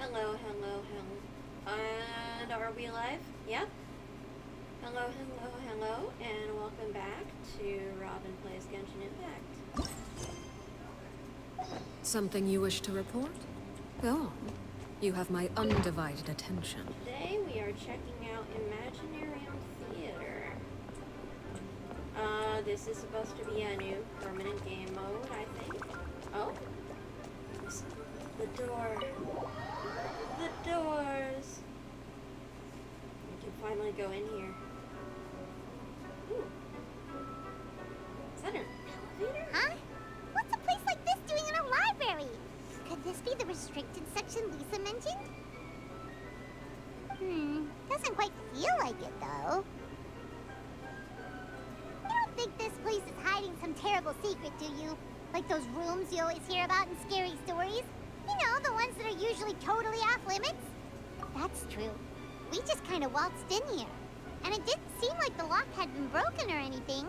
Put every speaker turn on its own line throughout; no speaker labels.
Hello, hello, hello. And are we live? Yep. Hello, hello, hello, and welcome back to Robin Plays Genshin Impact.
Something you wish to report? Go on. You have my undivided attention.
Today we are checking out Imaginarium Theater. This is supposed to be a new permanent game mode, I think. Oh? The door. The doors. We can finally go in here. Ooh. Is that an elevator?
Huh? What's a place like this doing in a library? Could this be the restricted section Lisa mentioned? Doesn't quite feel like it, though. You don't think this place is hiding some terrible secret, do you? Like those rooms you always hear about in scary stories? You know, the ones that are usually totally off limits? That's true. We just kind of waltzed in here. And it didn't seem like the lock had been broken or anything.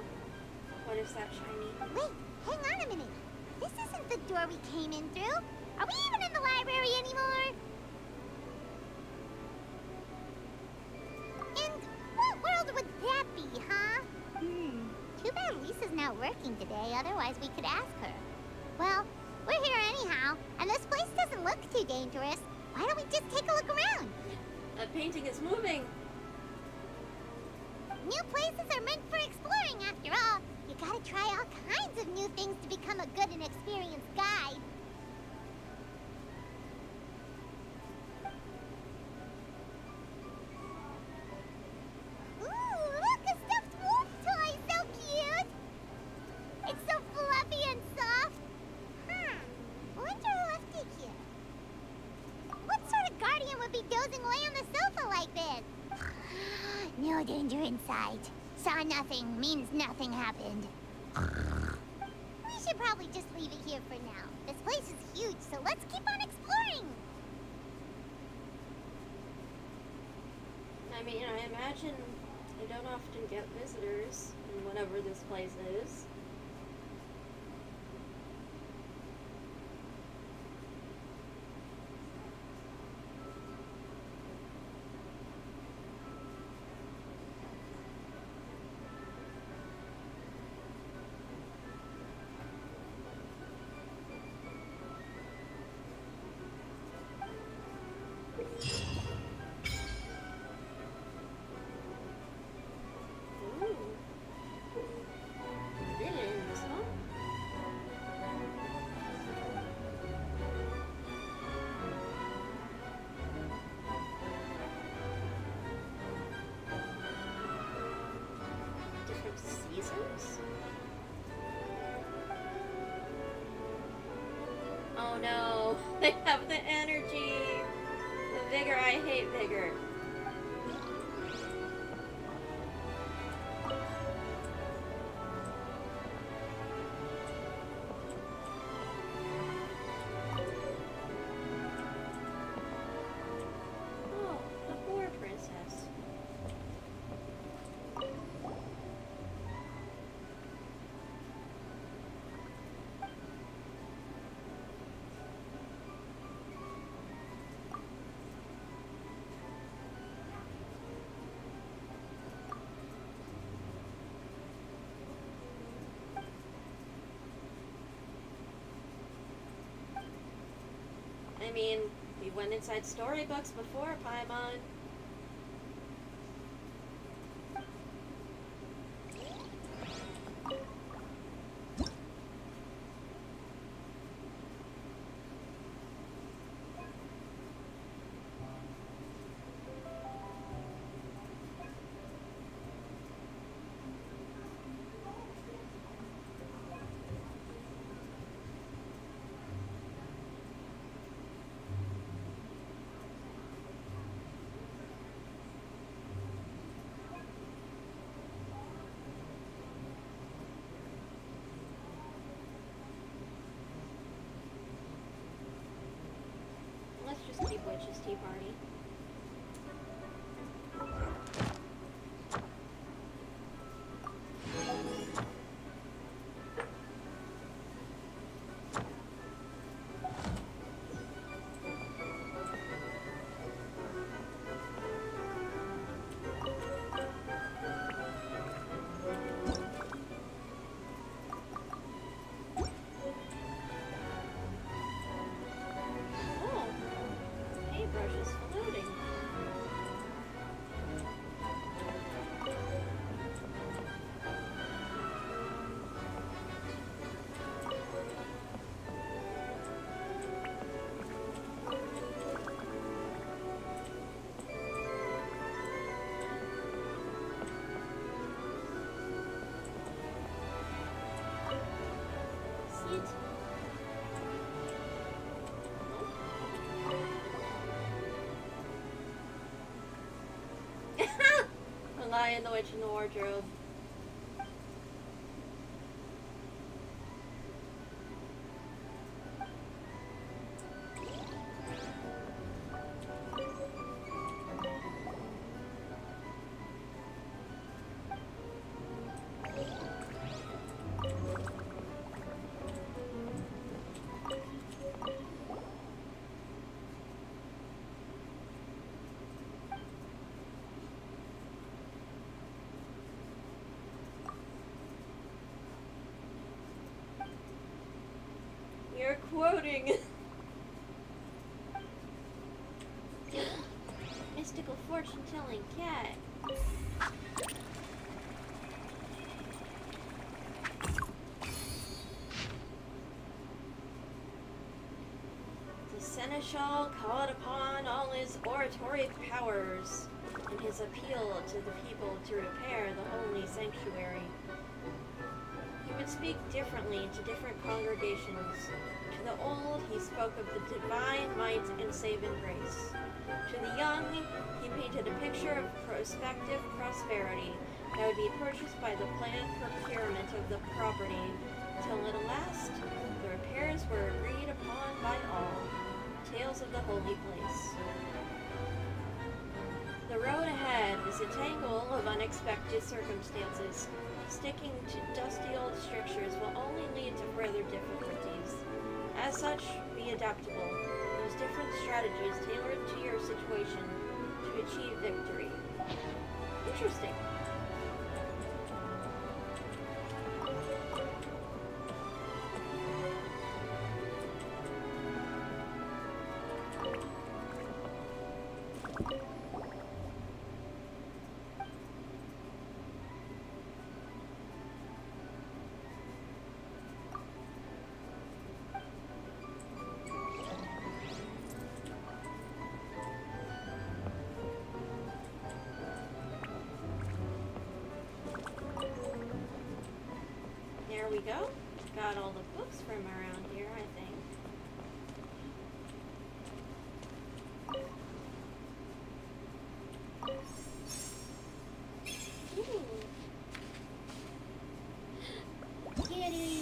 What is that shiny?
Wait, hang on a minute. This isn't the door we came in through. Are we even in the library anymore? In what world would that be, huh? Too bad Lisa's not working today, otherwise we could ask her. Well, we're here anyhow, and this place doesn't look too dangerous. Why don't we just take a look around?
That painting is moving.
New places are meant for exploring, after all. You gotta try all kinds of new things to become a good and experienced guide. Ooh, look, a stuffed wolf toy, so cute! It's so fluffy and soft. I wonder who left it here. What sort of guardian would be dozing away on the sofa like this? No danger in sight. Saw nothing means nothing happened. We should probably just leave it here for now. This place is huge, so let's keep on exploring.
I mean, I imagine they don't often get visitors in whatever this place is. Ooh. Really, this one? Different seasons? Oh no, they have the energy. The vigor, I hate vigor. Oh, the poor princess. I mean, we went inside storybooks before, Paimon. Let's just keep Witch's Tea Party. Lion, the Witch, and the Wardrobe. You're quoting mystical fortune-telling cat. The seneschal called upon all his oratory powers in his appeal to the people to repair the holy sanctuary. He would speak differently to different congregations. To the old, he spoke of the divine might and saving grace. To the young, he painted a picture of prospective prosperity that would be purchased by the planned procurement of the property, till at last the repairs were agreed upon by all. Tales of the holy place. The road ahead is a tangle of unexpected circumstances. Sticking to dusty old strictures will only lead to further difficulties. As such, be adaptable. Use different strategies tailored to your situation to achieve victory. Interesting. There we go. Got all the books from around here, I think. Ooh. Kitty!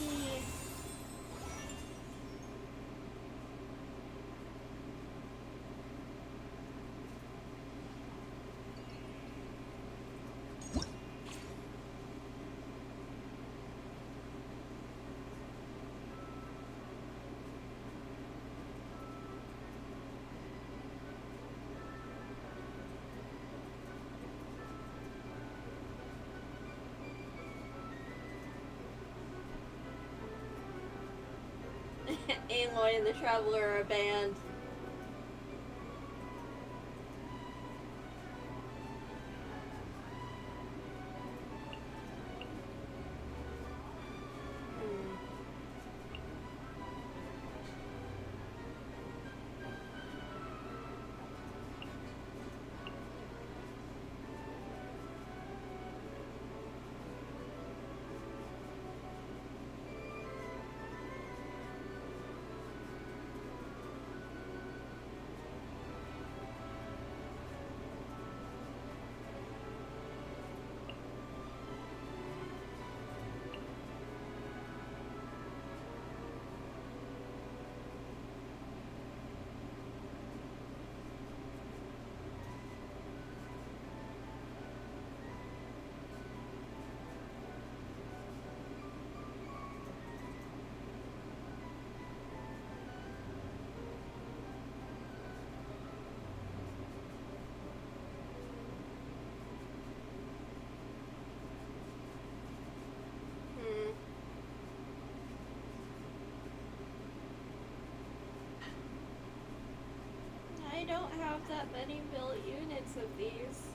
Aloy and the Traveler are banned. I don't have that many built units of these.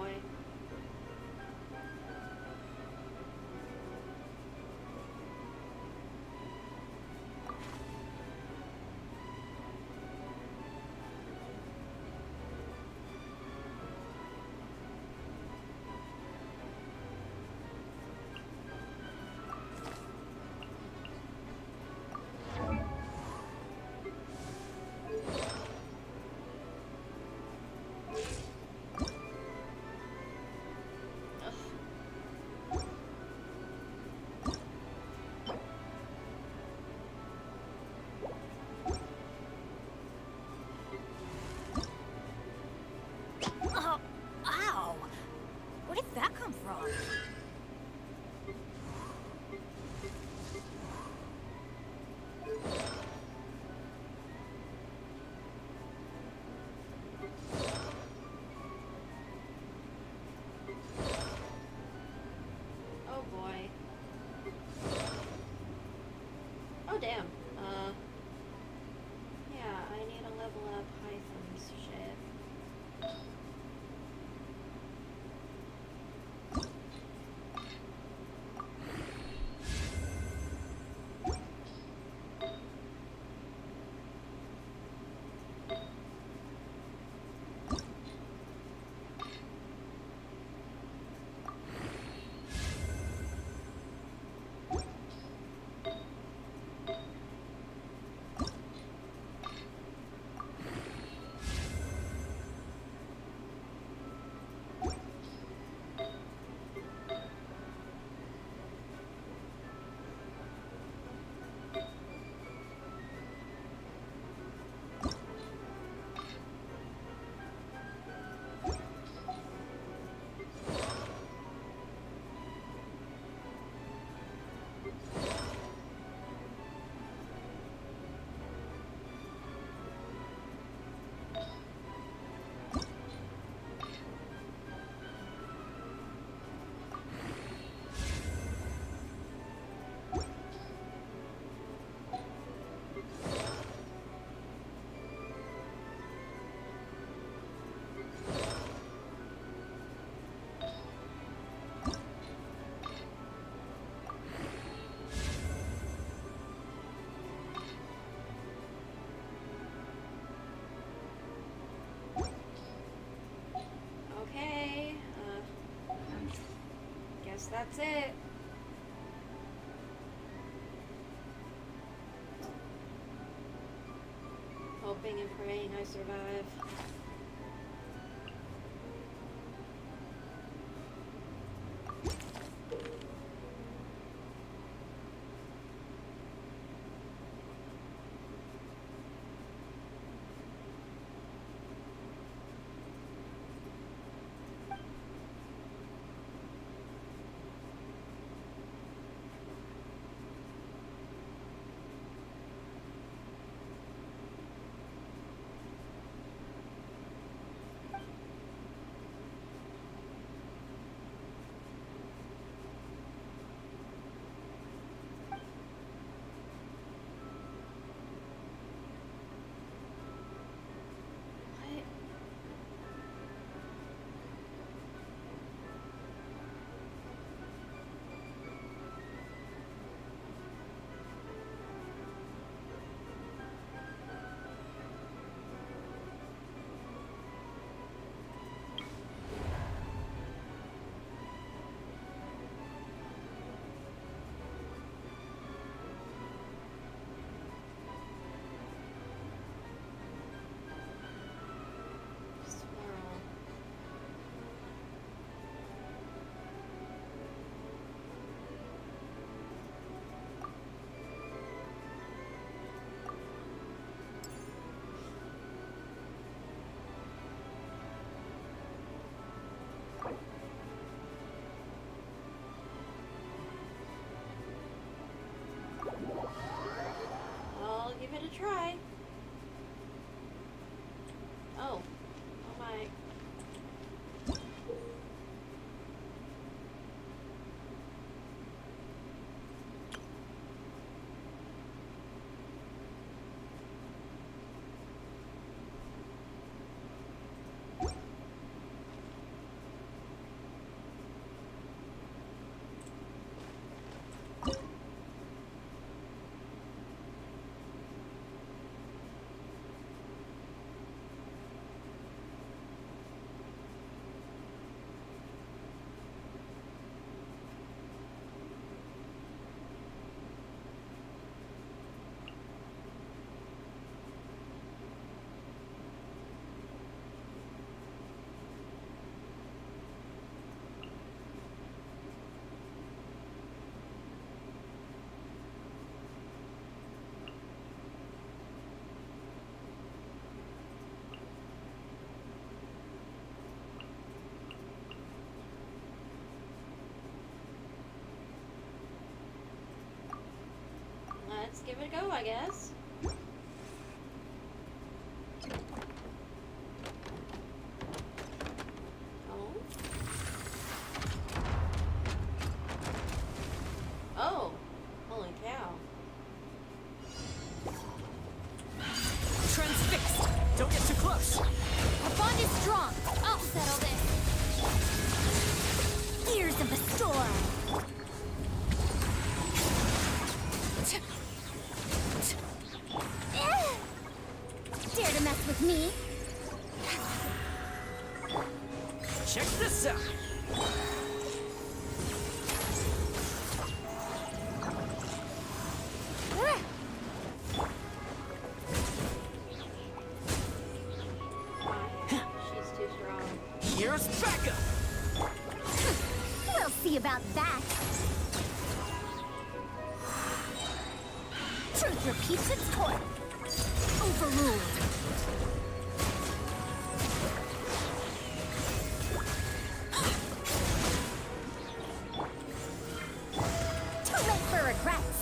boy.
Oh, ow! Where did that come from?
Oh boy. Oh damn. Yeah, I need to level up Hytham's shit. Okay, guess that's it. Hoping and praying I survive. go, I guess. Oh. Oh. Holy cow.
Transfixed! Don't get too close!
Our bond is strong. I'll settle this. Gears of the storm. Dare to mess with me?
Check this out!
She's too strong.
Here's backup!
We'll see about that. Truth repeats its course. Overruled. Too late for regrets.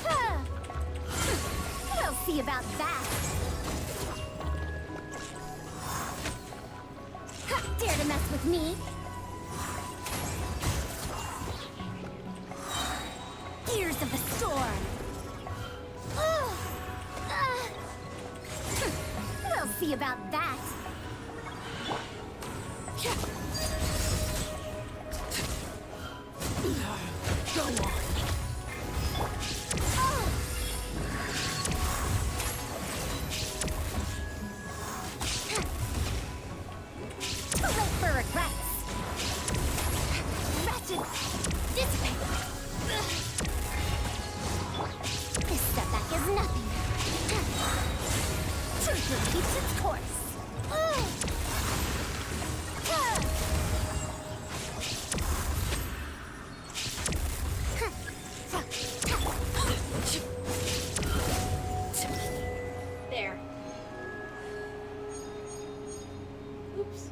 Huh. We'll see about that. Dare to mess with me? Gears of the storm. We'll see about that.
Go on!
Too late for regrets. Wretched. Dissipate. This setback is nothing. Truth repeats its course.
There. Oops.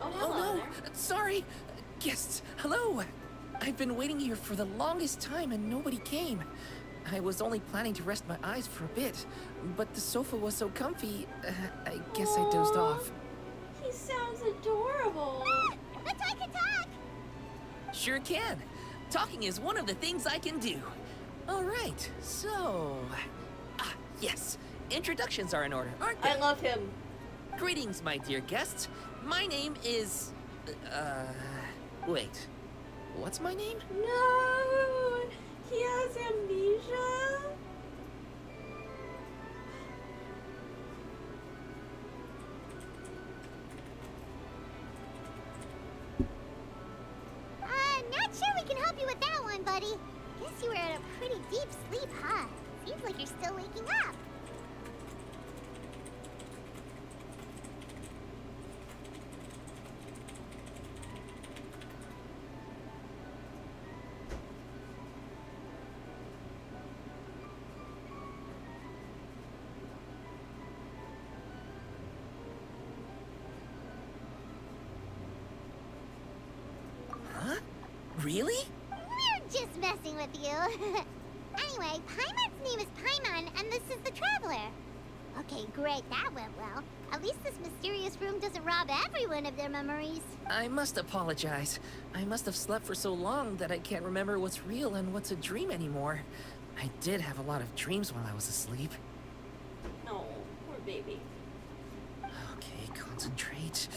Oh, hello
Oh
there.
no! Sorry! Guests, hello! I've been waiting here for the longest time and nobody came. I was only planning to rest my eyes for a bit, but the sofa was so comfy, I guess I dozed
Aw.
off.
He sounds adorable.
Let's I can talk.
Sure can. Talking is one of the things I can do. All right, so... yes. Introductions are in order, aren't they?
I love him.
Greetings, my dear guests. My name is... wait. What's my name?
No, he has amnesia.
Not sure we can help you with that one, buddy. Guess you were at a pretty deep sleep, huh? Seems like you're still waking up.
Huh? Really?
We're just messing with you. Anyway, Paimon's name is Paimon, and this is the Traveler. Okay, great, that went well. At least this mysterious room doesn't rob everyone of their memories.
I must apologize. I must have slept for so long that I can't remember what's real and what's a dream anymore. I did have a lot of dreams while I was asleep.
No, poor baby.
Okay, concentrate.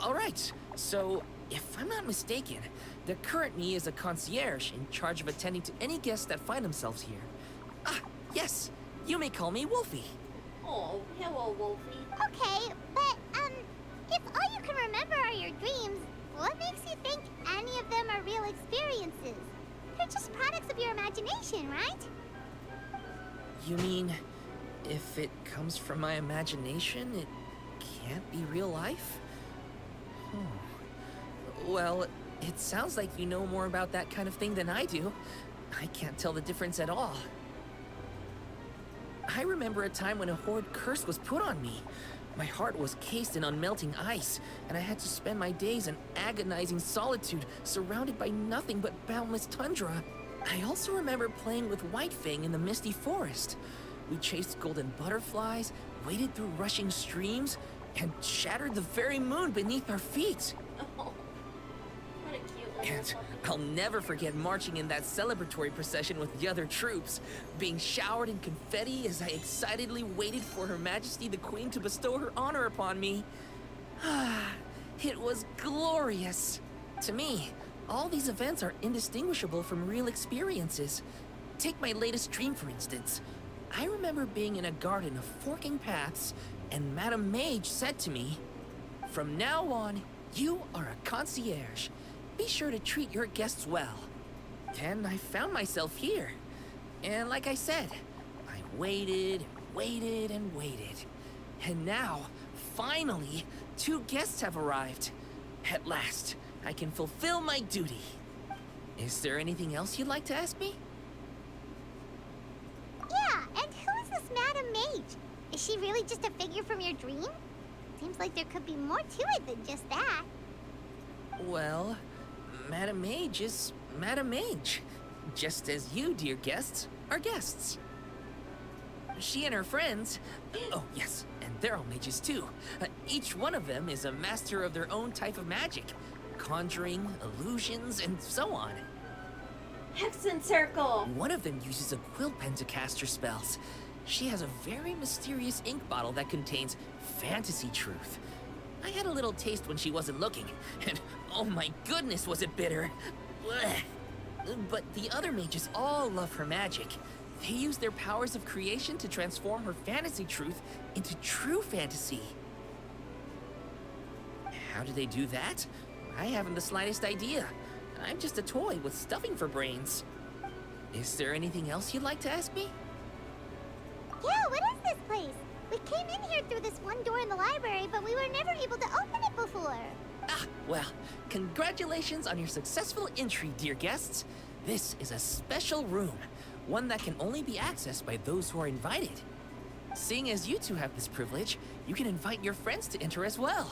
All right, so if I'm not mistaken, the current me is a concierge in charge of attending to any guests that find themselves here. Ah, yes, you may call me Wolfie.
Oh, hello, Wolfie.
Okay, but, if all you can remember are your dreams, what makes you think any of them are real experiences? They're just products of your imagination, right?
You mean, if it comes from my imagination, it can't be real life? Hmm. Well, It sounds like you know more about that kind of thing than I do. I can't tell the difference at all. I remember a time when a Horde curse was put on me. My heart was cased in unmelting ice, and I had to spend my days in agonizing solitude, surrounded by nothing but boundless tundra. I also remember playing with Whitefang in the misty forest. We chased golden butterflies, waded through rushing streams, and shattered the very moon beneath our feet.
Oh, what a cute little
And
puppy.
I'll never forget marching in that celebratory procession with the other troops, being showered in confetti as I excitedly waited for Her Majesty the Queen to bestow her honor upon me. It was glorious. To me, all these events are indistinguishable from real experiences. Take my latest dream, for instance. I remember being in a garden of forking paths, and Madame Mage said to me, "From now on, you are a concierge. Be sure to treat your guests well." And I found myself here. And like I said, I waited, waited, and waited. And now, finally, 2 guests have arrived. At last, I can fulfill my duty. Is there anything else you'd like to ask me?
Yeah, and who is this Madame Mage? Is she really just a figure from your dream? Seems like there could be more to it than just that.
Well, Madame Mage is Madame Mage. Just as you, dear guests, are guests. She and her friends, oh yes, and they're all mages too. Each one of them is a master of their own type of magic. Conjuring, illusions, and so on.
Hexen Circle!
One of them uses a quill pen to cast her spells. She has a very mysterious ink bottle that contains fantasy truth. I had a little taste when she wasn't looking, and oh my goodness was it bitter. Blech. But the other mages all love her magic. They use their powers of creation to transform her fantasy truth into true fantasy. How do they do that? I haven't the slightest idea. I'm just a toy with stuffing for brains. Is there anything else you'd like to ask me?
Yeah, what is this place? We came in here through this one door in the library, but we were never able to open it before.
Ah, well, congratulations on your successful entry, dear guests. This is a special room, one that can only be accessed by those who are invited. Seeing as you two have this privilege, you can invite your friends to enter as well.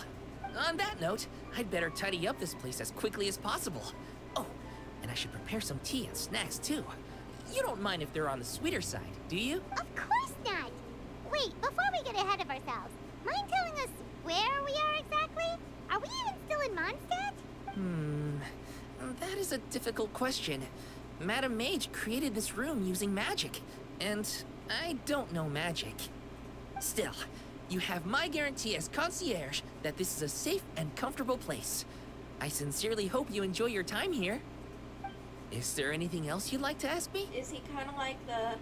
On that note, I'd better tidy up this place as quickly as possible. Oh, and I should prepare some tea and snacks too. You don't mind if they're on the sweeter side, do you?
Of course not! Wait, before we get ahead of ourselves, mind telling us where we are exactly? Are we even still in Mondstadt?
That is a difficult question. Madame Mage created this room using magic, and I don't know magic. Still, you have my guarantee as concierge that this is a safe and comfortable place. I sincerely hope you enjoy your time here. Is there anything else you'd like to ask me?
Is he kind of like the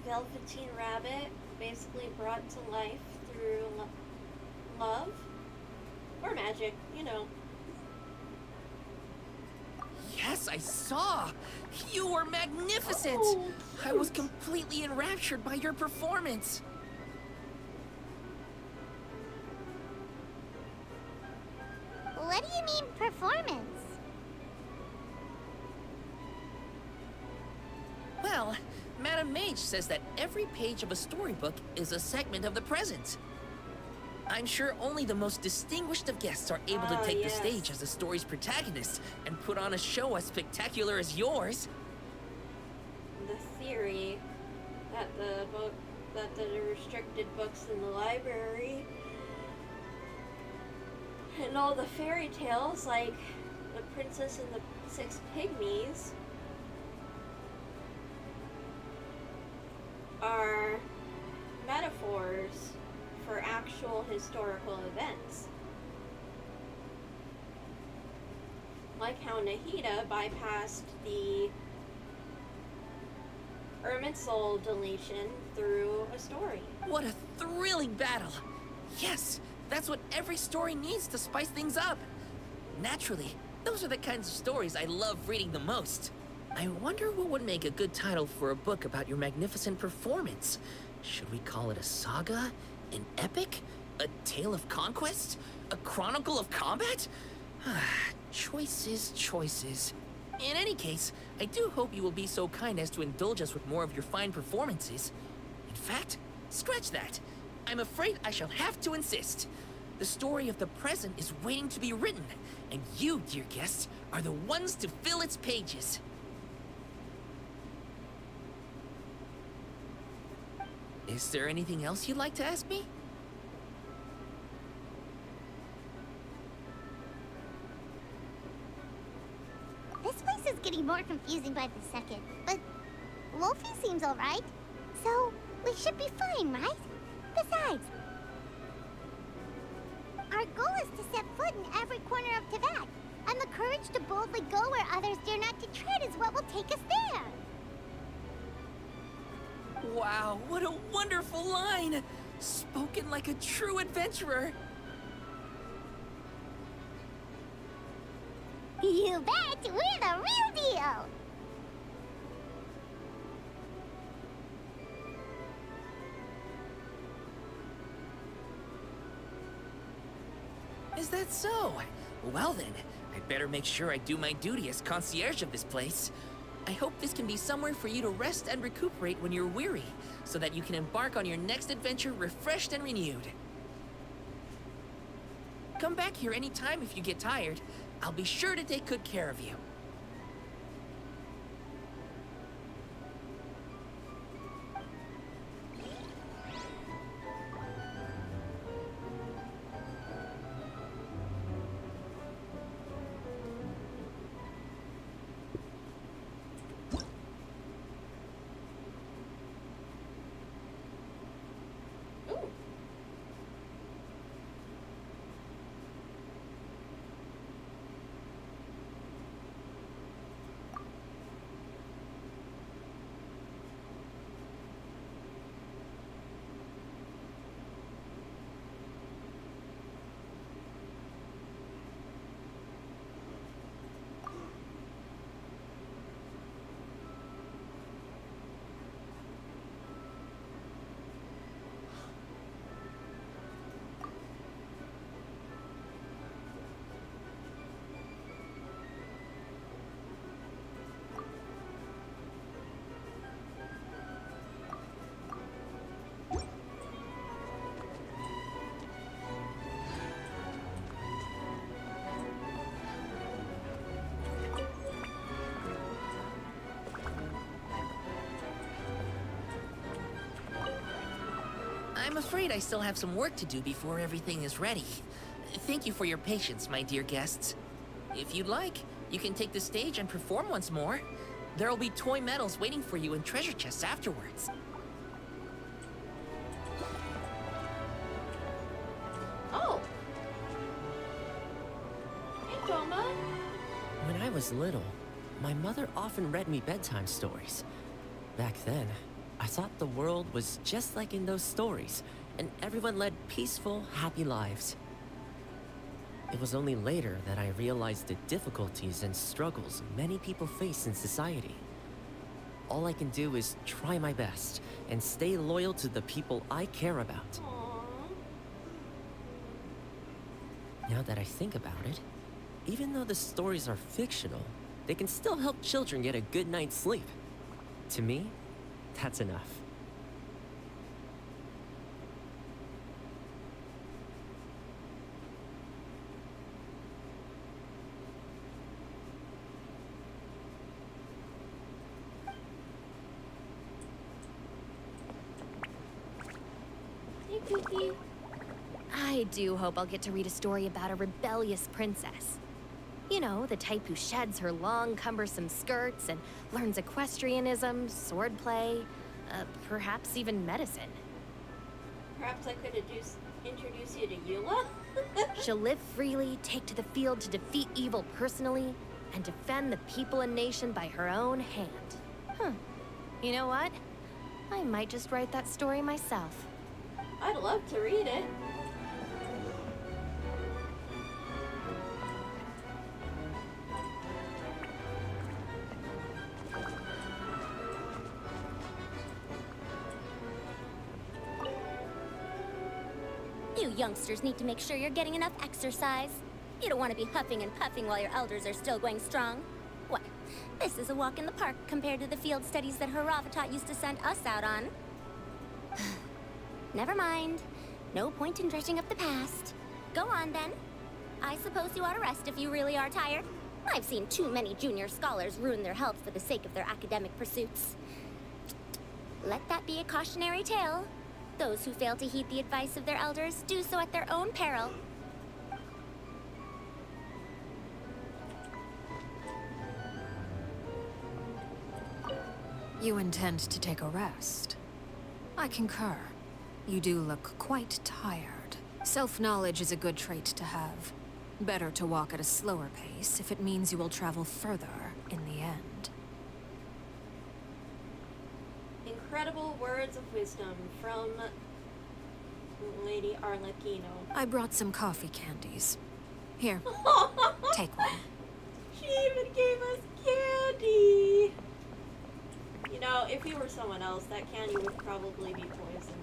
Velveteen Rabbit, basically brought to life through love? Or magic, you know.
Yes, I saw! You were magnificent!
Oh,
I was completely enraptured by your performance.
What do you mean, performance?
Well, Madame Mage says that every page of a storybook is a segment of the present. I'm sure only the most distinguished of guests are able to take
yes.
the stage as the story's protagonist and put on a show as spectacular as yours.
The theory that the restricted books in the library and all the fairy tales like The Princess and the Six Pygmies are metaphors for actual historical events. Like how Nahida bypassed the Irminsul deletion through a story.
What a thrilling battle! Yes, that's what every story needs to spice things up. Naturally, those are the kinds of stories I love reading the most. I wonder what would make a good title for a book about your magnificent performance. Should we call it a saga? An epic? A tale of conquest? A chronicle of combat? Choices, choices. In any case, I do hope you will be so kind as to indulge us with more of your fine performances. In fact, scratch that. I'm afraid I shall have to insist. The story of the present is waiting to be written, and you, dear guests, are the ones to fill its pages. Is there anything else you'd like to ask me?
This place is getting more confusing by the second, but Wolfie seems alright. So, we should be fine, right? Besides, our goal is to set foot in every corner of Teyvat, and the courage to boldly go where others dare not to tread is what will take us there.
Wow, what a wonderful line! Spoken like a true adventurer.
You bet! We're the real deal!
Is that so? Well then, I'd better make sure I do my duty as concierge of this place. I hope this can be somewhere for you to rest and recuperate when you're weary, so that you can embark on your next adventure refreshed and renewed. Come back here anytime if you get tired. I'll be sure to take good care of you.
Ooh.
I'm afraid I still have some work to do before everything is ready. Thank you for your patience, my dear guests. If you'd like, you can take the stage and perform once more. There'll be toy medals waiting for you in treasure chests afterwards.
Oh. Hey, Toma.
When I was little, my mother often read me bedtime stories. Back then, I thought the world was just like in those stories, and everyone led peaceful, happy lives. It was only later that I realized the difficulties and struggles many people face in society. All I can do is try my best and stay loyal to the people I care about.
Aww.
Now that I think about it, even though the stories are fictional, they can still help children get a good night's sleep. To me, that's enough.
Hey, Cookie.
I do hope I'll get to read a story about a rebellious princess. You know, the type who sheds her long, cumbersome skirts and learns equestrianism, swordplay, perhaps even medicine.
Perhaps I could introduce you to Eula?
She'll live freely, take to the field to defeat evil personally, and defend the people and nation by her own hand. You know what? I might just write that story myself.
I'd love to read it.
You youngsters need to make sure you're getting enough exercise. You don't want to be huffing and puffing while your elders are still going strong. What? This is a walk in the park compared to the field studies that Haravatat used to send us out on. Never mind. No point in dredging up the past. Go on, then. I suppose you ought to rest if you really are tired. I've seen too many junior scholars ruin their health for the sake of their academic pursuits. Let that be a cautionary tale. Those who fail to heed the advice of their elders do so at their own peril.
You intend to take a rest? I concur. You do look quite tired. Self-knowledge is a good trait to have. Better to walk at a slower pace if it means you will travel further in the end.
Incredible words of wisdom from Lady Arlecchino.
I brought some coffee candies. Here, take one.
She even gave us candy! You know, if you were someone else, that candy would probably be poison.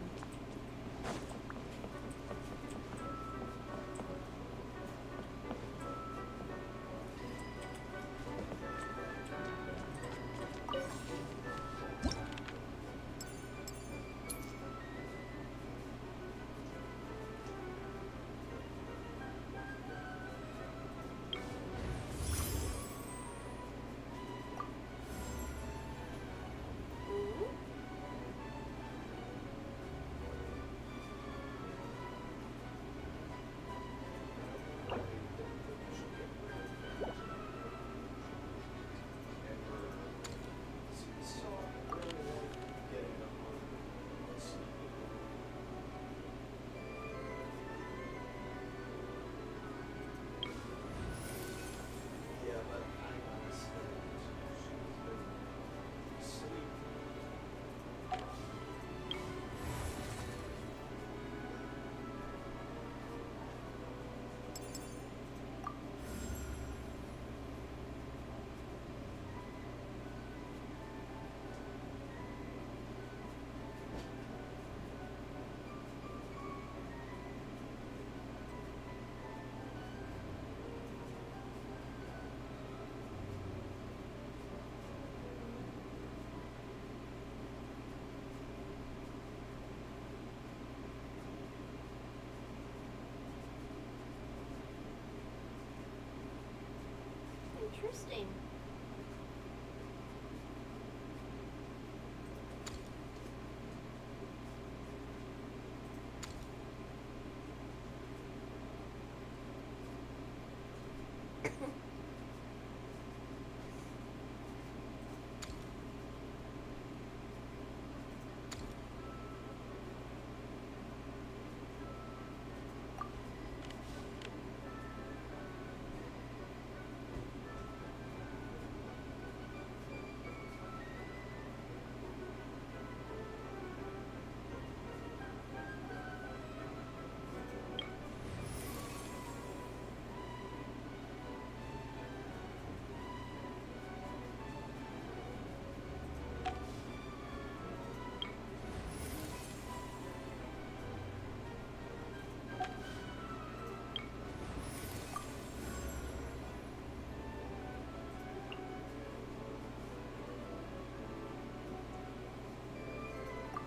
Interesting.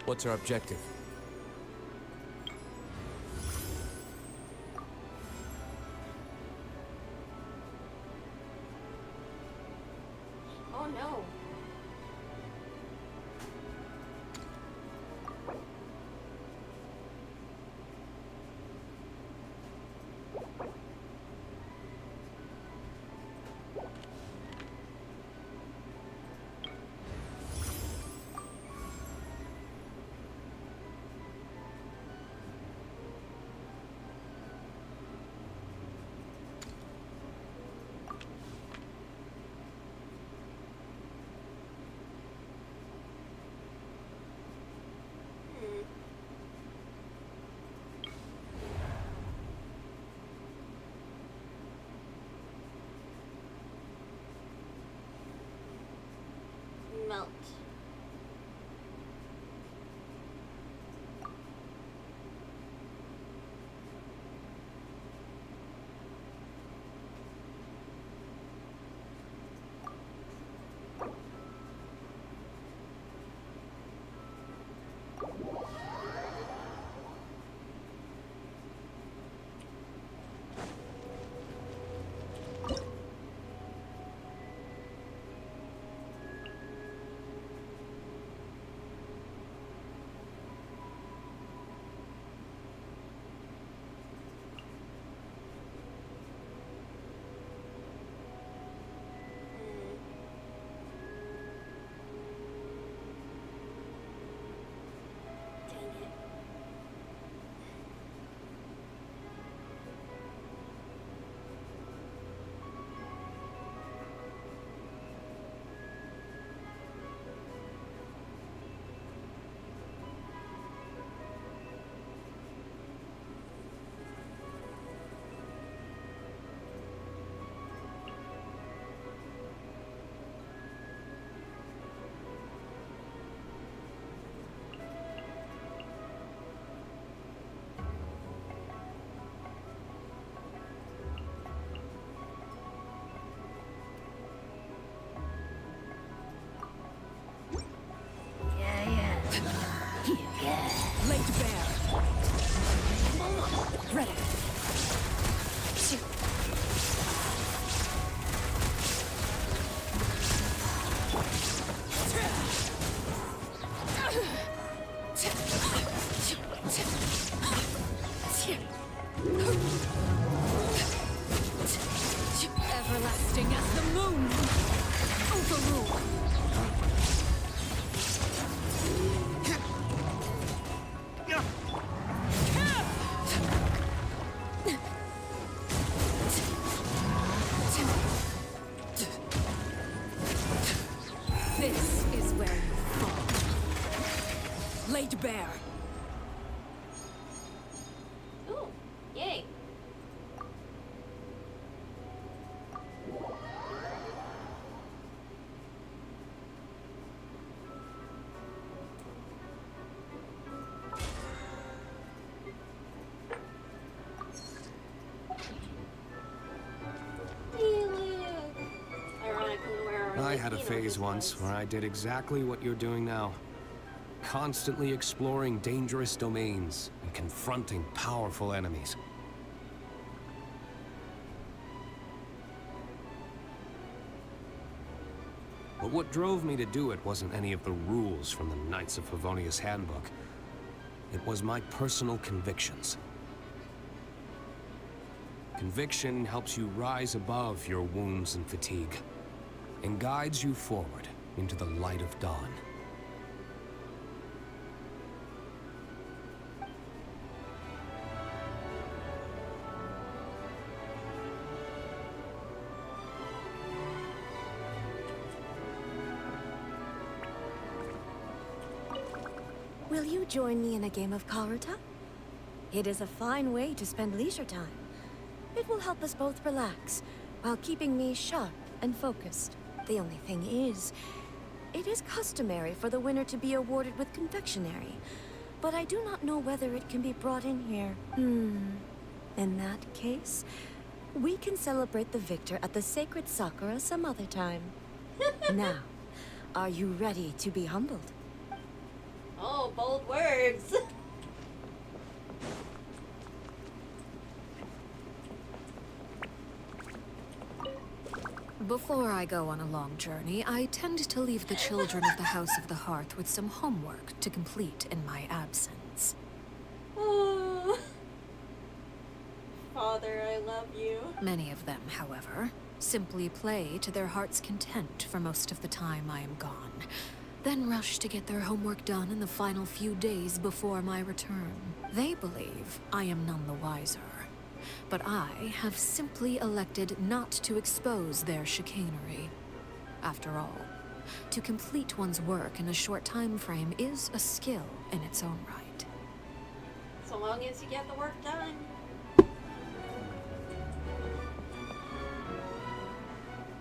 What's our objective?
Oh no. Melt.
as the moon overrule. This is where you fall. Laid bare.
Ooh, yay. Hey, Luke. Ironically, where our
I had a
Latino
phase
just
once
was.
where I did exactly what you're doing now. Constantly exploring dangerous domains and confronting powerful enemies. But what drove me to do it wasn't any of the rules from the Knights of Favonius handbook. It was my personal convictions. Conviction helps you rise above your wounds and fatigue, and guides you forward into the light of dawn.
Will you join me in a game of Karuta? It is a fine way to spend leisure time. It will help us both relax, while keeping me sharp and focused. The only thing is, it is customary for the winner to be awarded with confectionery, but I do not know whether it can be brought in here. In that case, we can celebrate the victor at the Sacred Sakura some other time. Now, are you ready to be humbled?
Oh, bold words.
Before I go on a long journey, I tend to leave the children of the House of the Hearth with some homework to complete in my absence.
Oh. Father, I love you.
Many of them, however, simply play to their heart's content for most of the time I am gone, then rush to get their homework done in the final few days before my return. They believe I am none the wiser, but I have simply elected not to expose their chicanery. After all, to complete one's work in a short time frame is a skill in its own right.
So long as you get the work done.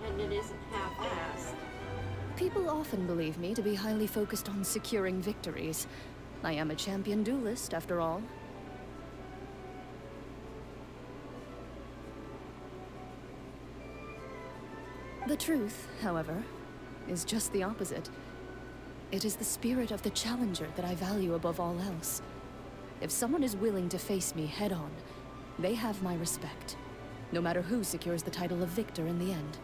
And it isn't half-assed.
People often believe me to be highly focused on securing victories. I am a champion duelist, after all. The truth, however, is just the opposite. It is the spirit of the challenger that I value above all else. If someone is willing to face me head-on, they have my respect, no matter who secures the title of victor in the end.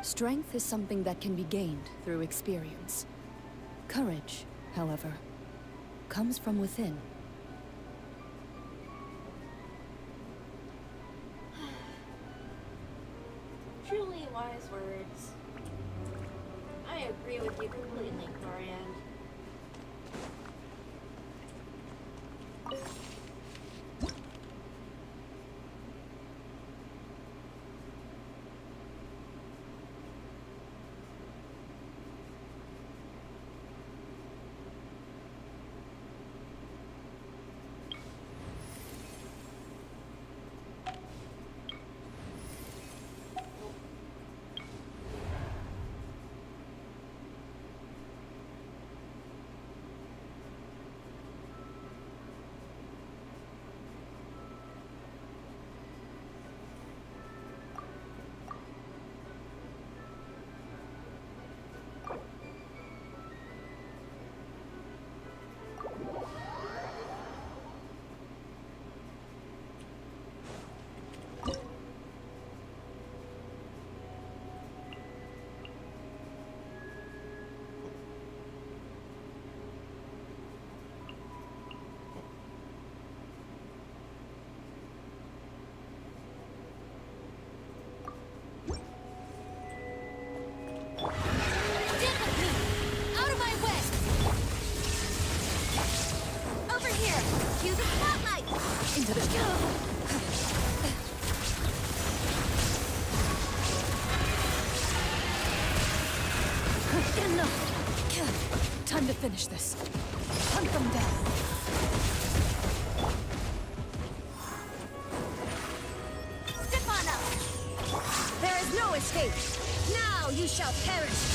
Strength is something that can be gained through experience. Courage, however, comes from within.
Truly wise words. I agree with you completely, Corian.
cue the spotlight!
Into the... Enough! Time to finish this. Hunt them down.
Step on up! There is no escape! Now you shall perish!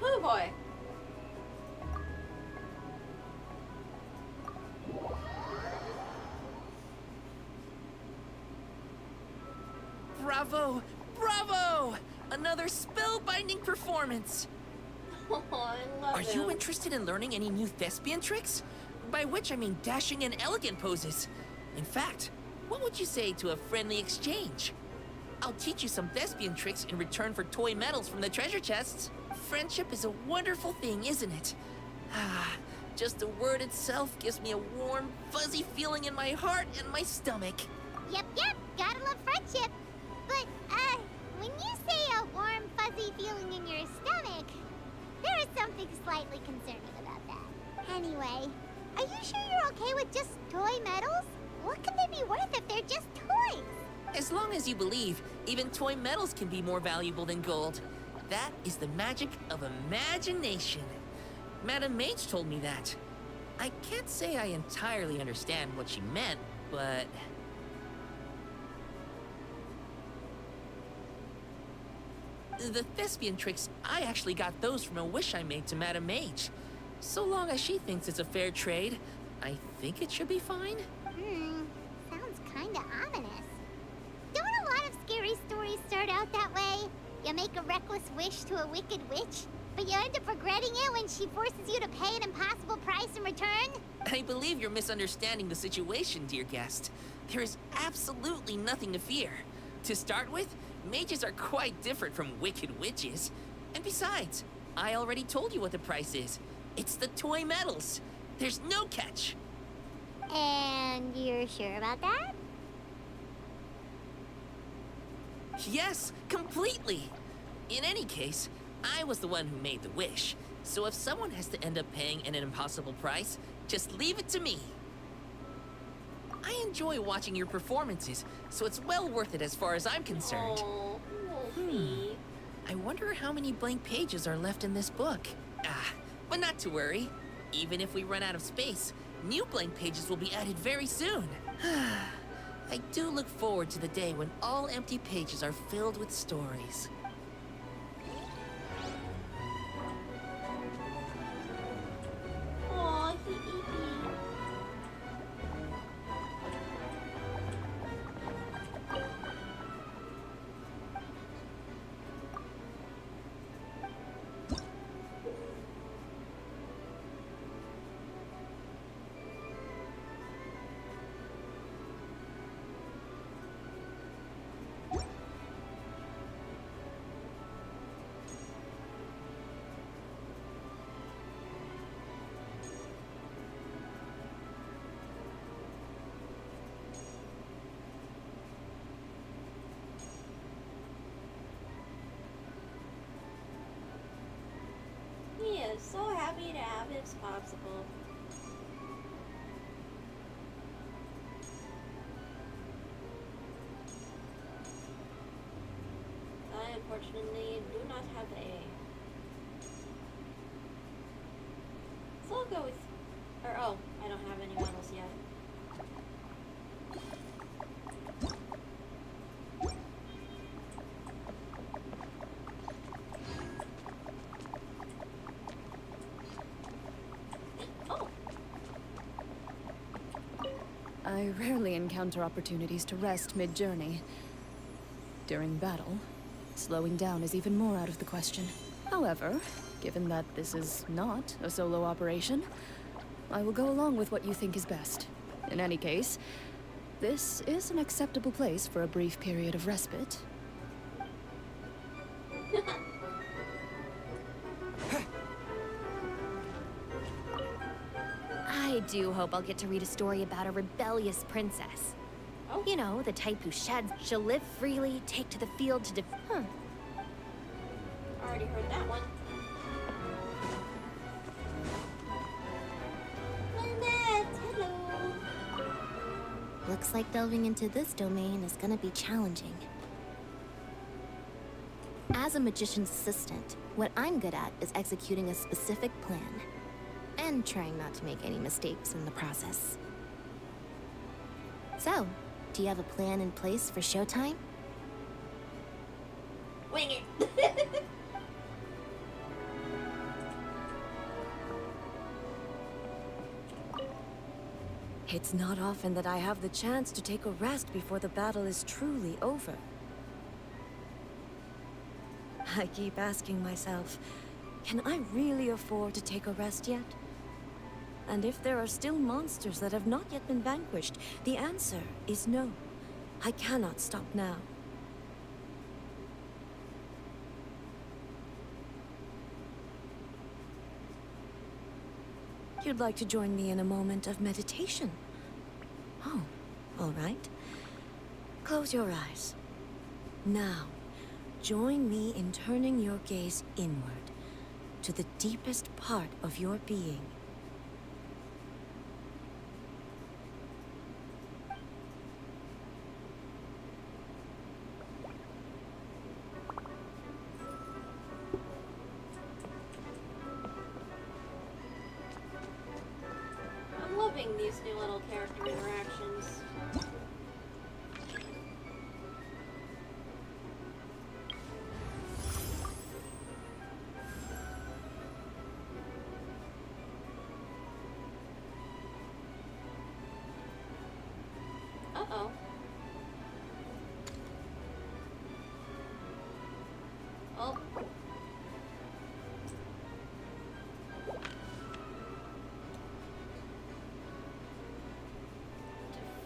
Oh boy.
Bravo! Bravo! Another spellbinding performance!
Oh, I love
Are
him.
you interested in learning any new thespian tricks? By which I mean dashing and elegant poses. In fact, what would you say to a friendly exchange? I'll teach you some thespian tricks in return for toy medals from the treasure chests. Friendship is a wonderful thing, isn't it? Ah, just the word itself gives me a warm, fuzzy feeling in my heart and my stomach.
Yep, gotta love friendship. But, when you say a warm, fuzzy feeling in your stomach, there is something slightly concerning about that. Anyway, are you sure you're okay with just toy medals? What can they be worth if they're just toys?
As long as you believe, even toy medals can be more valuable than gold. That is the magic of imagination. Madame Mage told me that. I can't say I entirely understand what she meant, but... The thespian tricks, I actually got those from a wish I made to Madame Mage. So long as she thinks it's a fair trade, I think it should be fine.
Sounds kinda ominous. Don't a lot of scary stories start out that way? You make a reckless wish to a wicked witch, but you end up regretting it when she forces you to pay an impossible price in return?
I believe you're misunderstanding the situation, dear guest. There is absolutely nothing to fear. To start with, mages are quite different from wicked witches. And besides, I already told you what the price is. It's the toy medals. There's no catch.
And you're sure about that?
Yes, completely. In any case, I was the one who made the wish. So if someone has to end up paying an impossible price, just leave it to me. I enjoy watching your performances, so it's well worth it as far as I'm concerned.
Oh, Wolfie.
I wonder how many blank pages are left in this book. But not to worry. Even if we run out of space, new blank pages will be added very soon. I do look forward to the day when all empty pages are filled with stories.
Aw, hee. He is so happy to have his popsicle. I unfortunately do not have a. So I'll go with. Or, oh, I don't have any medals yet. Oh,
I rarely encounter opportunities to rest mid-journey. During battle, slowing down is even more out of the question. However, given that this is not a solo operation, I will go along with what you think is best. In any case, this is an acceptable place for a brief period of respite.
I do hope I'll get to read a story about a rebellious princess.
Oh.
You know, the type who sheds. She'll live freely, take to the field to Huh.
Already heard that one. Lynette, hello.
Looks like delving into this domain is gonna be challenging. As a magician's assistant, what I'm good at is executing a specific plan. And trying not to make any mistakes in the process. So, do you have a plan in place for showtime?
Wing it.
It's not often that I have the chance to take a rest before the battle is truly over. I keep asking myself, can I really afford to take a rest yet? And if there are still monsters that have not yet been vanquished, the answer is no. I cannot stop now. You'd like to join me in a moment of meditation? Oh, all right. Close your eyes. Now, join me in turning your gaze inward, to the deepest part of your being.
I'm loving these new little character interactions. Uh-oh. Oh.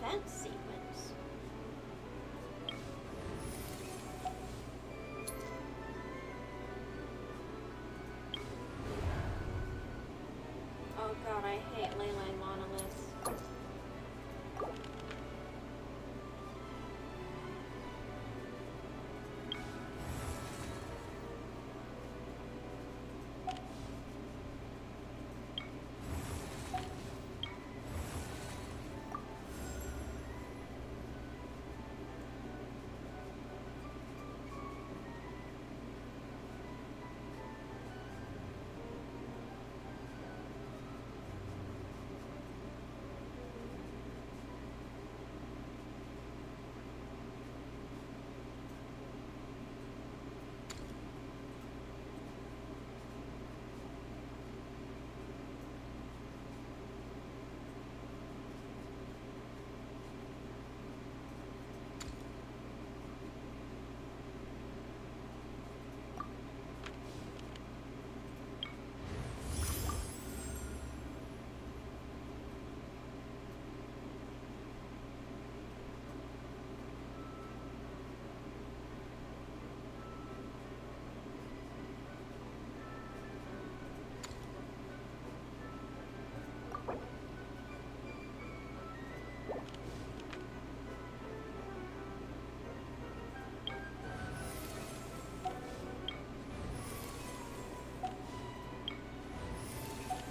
Defense sequence. Oh god, I hate leyline monoliths.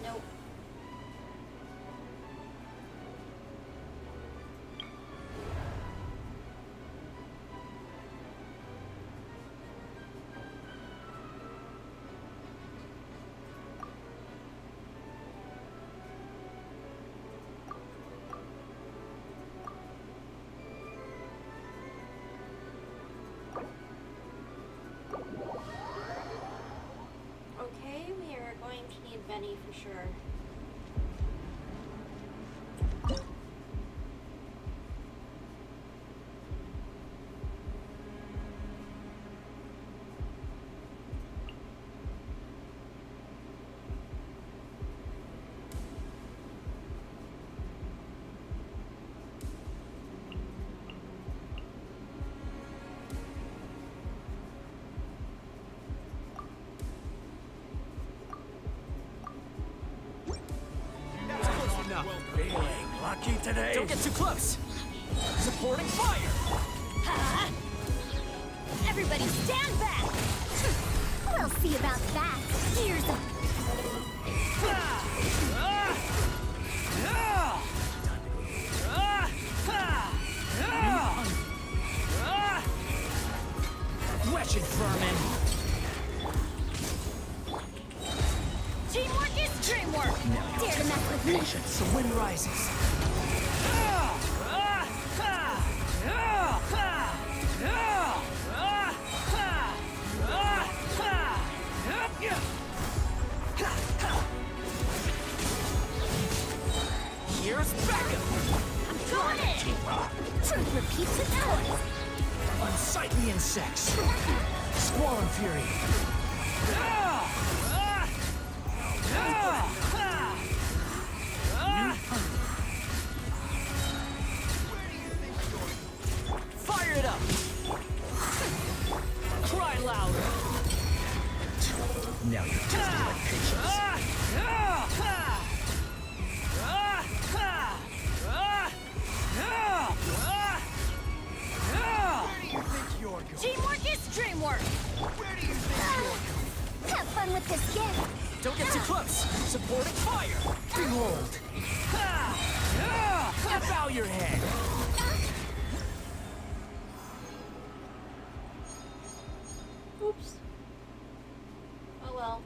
Nope. Okay, we are going to need Benny for sure.
Feeling lucky today?
Don't get too close. Supporting fire!
Everybody stand back! We'll see about that. Here's a...
Wretched vermin!
Teamwork is dreamwork! Dare to mess with me?
Patience, the wind rises. Here's backup!
I'm going in! Truth repeats itself.
Unsightly insects! Squall and fury! Fire it up! Cry louder! Now you're testing my patience.
Teamwork is dreamwork! Have fun with this gift!
Don't get too close! Supporting fire! Behold! Bow your head!
Oops. Oh well.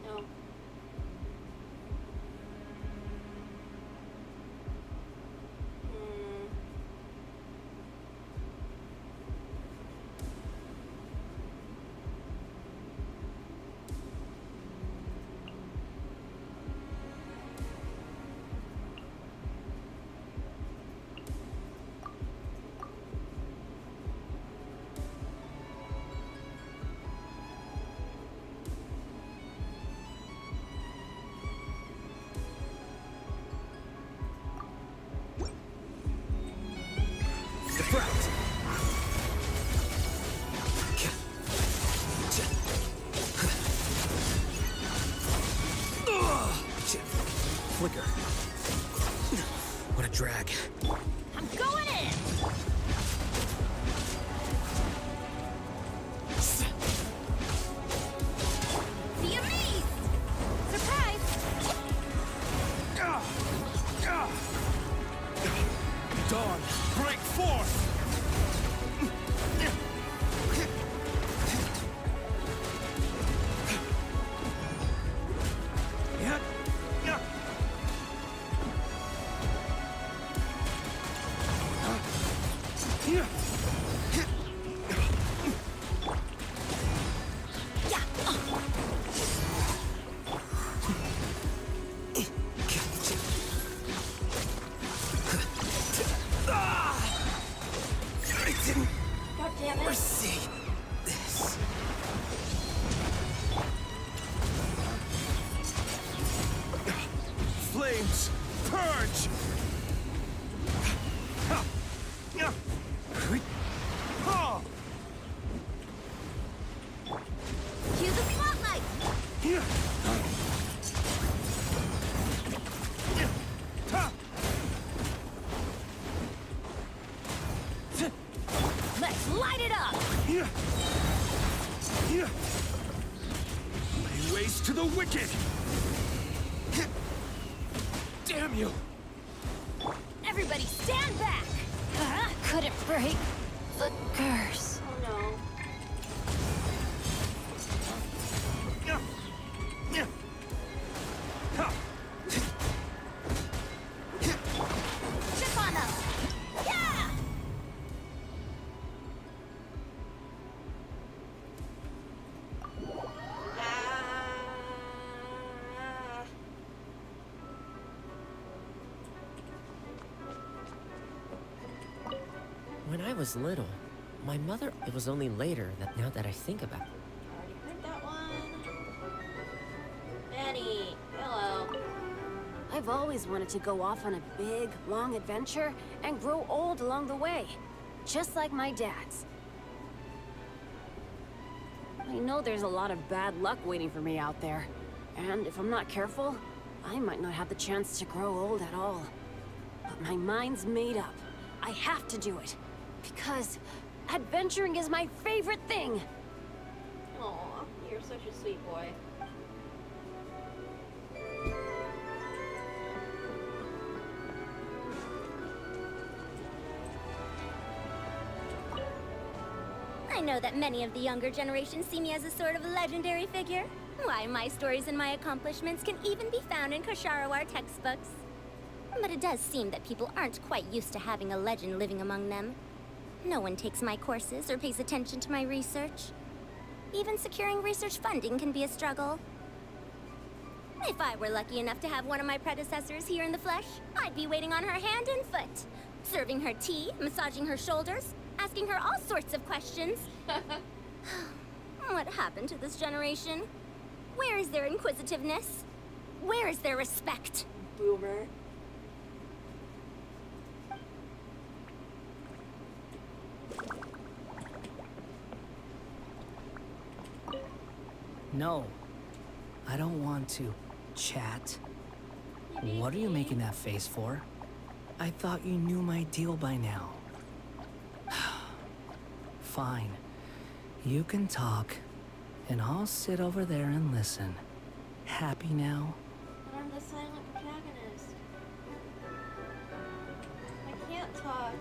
No. Hmm.
Deflect! Flicker. What a drag.
I'm going in! Be amazed! Surprise!
Dawn, break forth!
God damn it.
See this. Flames, purge!
Cue the spotlight! Let's light it up!
Lay waste to the wicked! Damn you!
Everybody stand back!
Couldn't break the curse.
Oh no.
Chip on them!
When I was little, my mother... It was only later that now that I think about it.
Already heard that one. Benny, hello.
I've always wanted to go off on a big, long adventure and grow old along the way. Just like my dad's. I know there's a lot of bad luck waiting for me out there. And if I'm not careful, I might not have the chance to grow old at all. But my mind's made up. I have to do it. Because adventuring is my favorite thing.
Aw, you're such a sweet boy.
I know that many of the younger generation see me as a sort of legendary figure. Why, my stories and my accomplishments can even be found in Kosharawar textbooks. But it does seem that people aren't quite used to having a legend living among them. No one takes my courses or pays attention to my research. Even securing research funding can be a struggle. If I were lucky enough to have one of my predecessors here in the flesh, I'd be waiting on her hand and foot, serving her tea, massaging her shoulders, asking her all sorts of questions. What happened to this generation? Where is their inquisitiveness? Where is their respect?
Boomer.
No, I don't want to chat. What are you making that face for? I thought you knew my deal by now. Fine. You can talk, and I'll sit over there and listen. Happy now?
But I'm the silent protagonist. I can't talk.